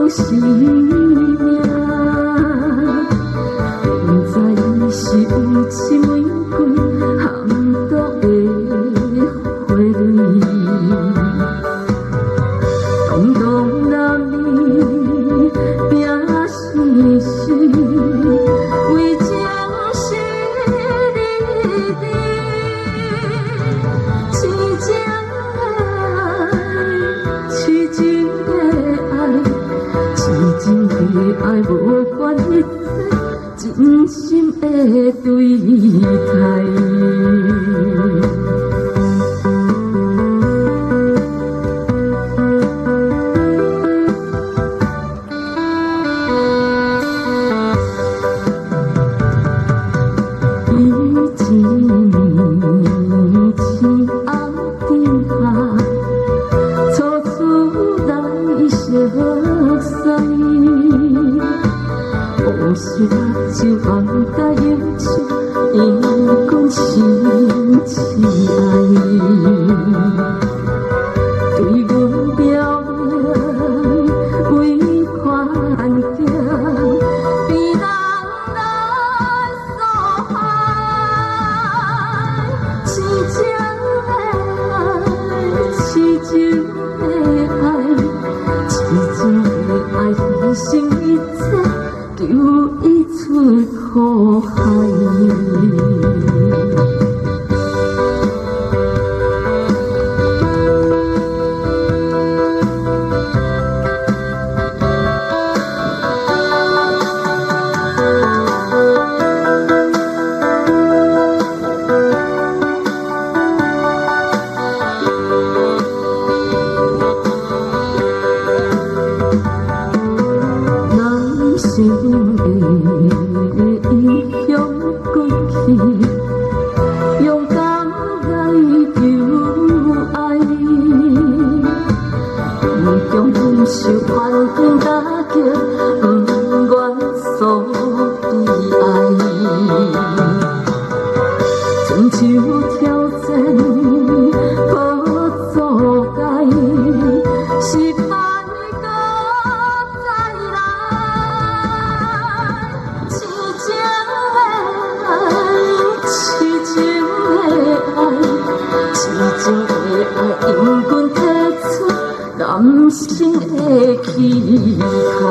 是命，不知伊是有一玫瑰含毒的花蕊，动动男儿拼死死，为情是你的痴情的爱，痴情的爱，痴情的爱，无管一切，真心的对待。有时就放假忧愁，因阮深深爱，对阮表明为宽强，比人来所害。痴情的爱，痴情的爱，痴情的爱，牺牲一切。丢一出苦海，心的英雄过去，勇敢来求爱，不强忍受环境打击，不愿所悲哀，亲像挑战无阻碍，失败。痴情的爱，因阮提出男性的气概。